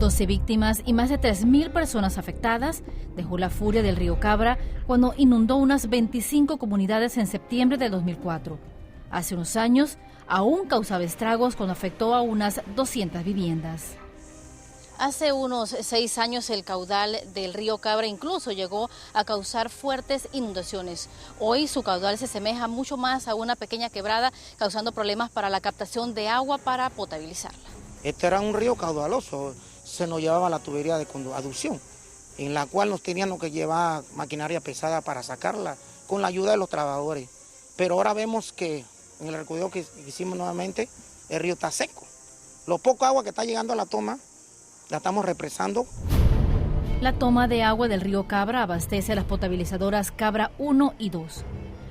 12 víctimas y más de 3.000 personas afectadas dejó la furia del río Cabra cuando inundó unas 25 comunidades en septiembre de 2004. Hace unos años aún causaba estragos cuando afectó a unas 200 viviendas. Hace unos 6 años el caudal del río Cabra incluso llegó a causar fuertes inundaciones. Hoy su caudal se asemeja mucho más a una pequeña quebrada, causando problemas para la captación de agua para potabilizarla. Este era un río caudaloso, se nos llevaba la tubería de aducción, en la cual nos teníamos que llevar maquinaria pesada para sacarla, con la ayuda de los trabajadores. Pero ahora vemos que en el recorrido que hicimos nuevamente, el río está seco. Lo poco agua que está llegando a la toma, la estamos represando. La toma de agua del río Cabra abastece a las potabilizadoras Cabra 1 y 2.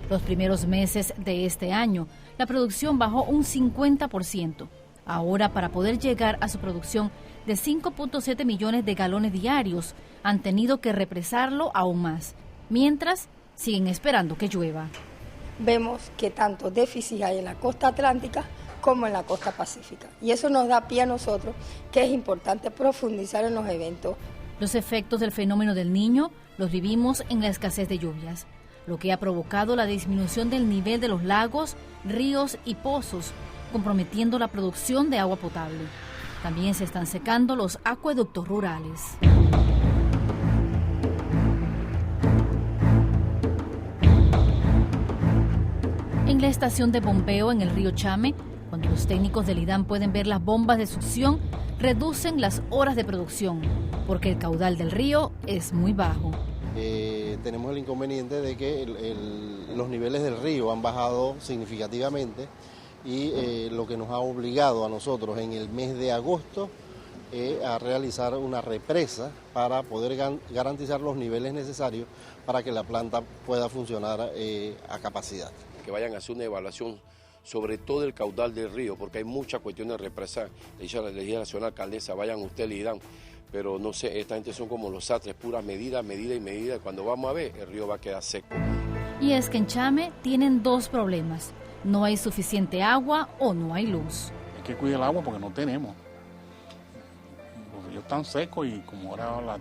Los primeros meses de este año, la producción bajó un 50%. Ahora, para poder llegar a su producción de 5.7 millones de galones diarios, han tenido que represarlo aún más, mientras siguen esperando que llueva. Vemos que tanto déficit hay en la costa atlántica como en la costa pacífica. Y eso nos da pie a nosotros que es importante profundizar en los eventos. Los efectos del fenómeno del Niño los vivimos en la escasez de lluvias, lo que ha provocado la disminución del nivel de los lagos, ríos y pozos, comprometiendo la producción de agua potable. También se están secando los acueductos rurales. En la estación de bombeo en el río Chame, cuando los técnicos del IDAM pueden ver las bombas de succión, reducen las horas de producción, porque el caudal del río es muy bajo. Tenemos el inconveniente de que los niveles del río han bajado significativamente y lo que nos ha obligado a nosotros en el mes de agosto a realizar una represa para poder garantizar los niveles necesarios para que la planta pueda funcionar a capacidad. Que vayan a hacer una evaluación sobre todo el caudal del río, porque hay muchas cuestiones de represar. Le dice a la legislación alcaldesa, vayan ustedes y dan, pero no sé, esta gente son como los satres, puras medidas, medida y medida. Cuando vamos a ver, el río va a quedar seco. Y es que en Chame tienen dos problemas: no hay suficiente agua o no hay luz. Hay que cuidar el agua porque no tenemos. Los ríos están secos y como ahora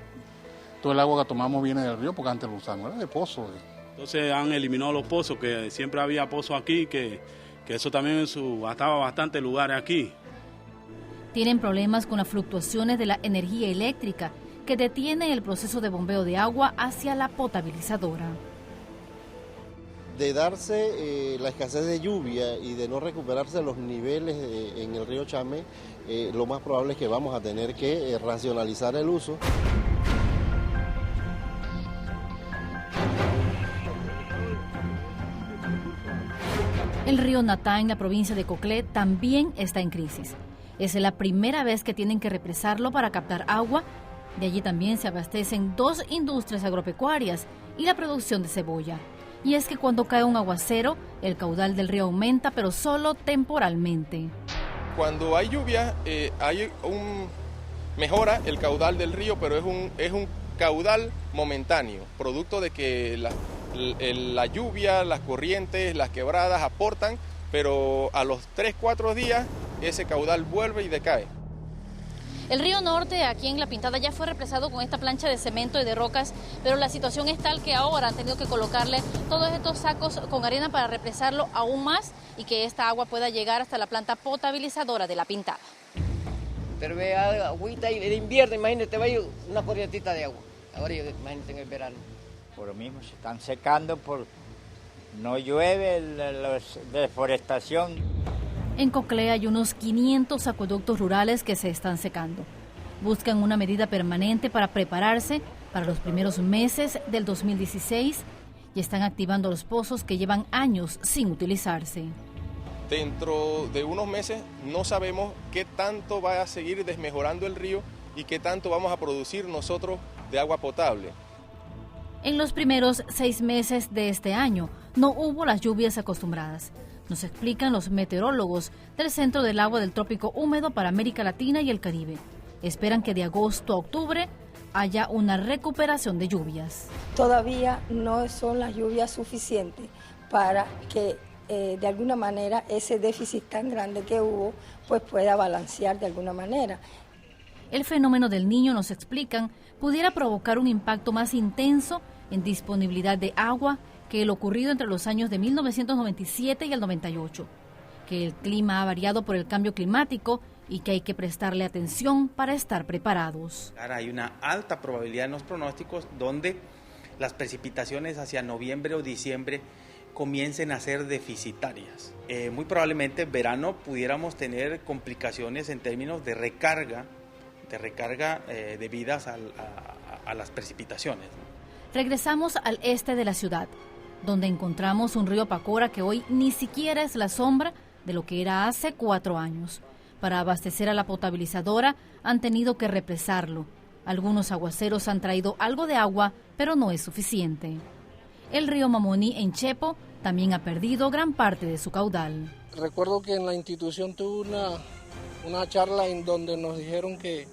todo el agua que tomamos viene del río, porque antes lo usamos, era de pozo. Entonces han eliminado los pozos, que siempre había pozos aquí, que eso también gastaba bastante lugares aquí. Tienen problemas con las fluctuaciones de la energía eléctrica que detienen el proceso de bombeo de agua hacia la potabilizadora. De darse la escasez de lluvia y de no recuperarse los niveles en el río Chame, lo más probable es que vamos a tener que racionalizar el uso. El río Natá en la provincia de Coclé también está en crisis. Es la primera vez que tienen que represarlo para captar agua. De allí también se abastecen 2 industrias agropecuarias y la producción de cebolla. Y es que cuando cae un aguacero, el caudal del río aumenta, pero solo temporalmente. Cuando hay lluvia, mejora el caudal del río, pero es un caudal momentáneo, producto de que la lluvia, las corrientes, las quebradas aportan, pero a los 3-4 días ese caudal vuelve y decae. El río Norte, aquí en La Pintada, ya fue represado con esta plancha de cemento y de rocas, pero la situación es tal que ahora han tenido que colocarle todos estos sacos con arena para represarlo aún más y que esta agua pueda llegar hasta la planta potabilizadora de La Pintada. Pero ve agüita y el invierno, imagínate, va a ir una corrientita de agua. Ahora imagínate en el verano. Por lo mismo se están secando, no llueve, la deforestación. En Coclé hay unos 500 acueductos rurales que se están secando. Buscan una medida permanente para prepararse para los primeros meses del 2016 y están activando los pozos que llevan años sin utilizarse. Dentro de unos meses no sabemos qué tanto va a seguir desmejorando el río y qué tanto vamos a producir nosotros de agua potable. En los primeros 6 meses de este año no hubo las lluvias acostumbradas. Nos explican los meteorólogos del Centro del Agua del Trópico Húmedo para América Latina y el Caribe. Esperan que de agosto a octubre haya una recuperación de lluvias. Todavía no son las lluvias suficientes para que de alguna manera ese déficit tan grande que hubo pues pueda balancear de alguna manera. el fenómeno del Niño, nos explican, pudiera provocar un impacto más intenso en disponibilidad de agua que el ocurrido entre los años de 1997 y el 98, que el clima ha variado por el cambio climático y que hay que prestarle atención para estar preparados. Hay una alta probabilidad en los pronósticos donde las precipitaciones hacia noviembre o diciembre comiencen a ser deficitarias. Muy probablemente en verano pudiéramos tener complicaciones en términos de recarga debidas a las precipitaciones. Regresamos al este de la ciudad, donde encontramos un río Pacora que hoy ni siquiera es la sombra de lo que era hace 4 años. Para abastecer a la potabilizadora han tenido que represarlo. Algunos aguaceros han traído algo de agua, pero no es suficiente. El río Mamoni en Chepo también ha perdido gran parte de su caudal. Recuerdo que en la institución tuve una charla en donde nos dijeron que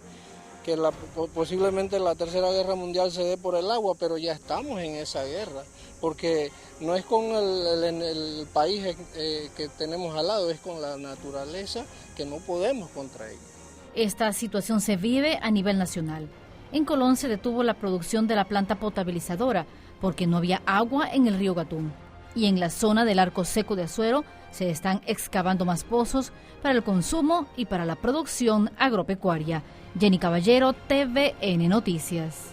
posiblemente la Tercera Guerra Mundial se dé por el agua, pero ya estamos en esa guerra, porque no es con el país que tenemos al lado, es con la naturaleza que no podemos contra ella. Esta situación se vive a nivel nacional. En Colón se detuvo la producción de la planta potabilizadora porque no había agua en el río Gatún. Y en la zona del Arco Seco de Azuero se están excavando más pozos para el consumo y para la producción agropecuaria. Jenny Caballero, TVN Noticias.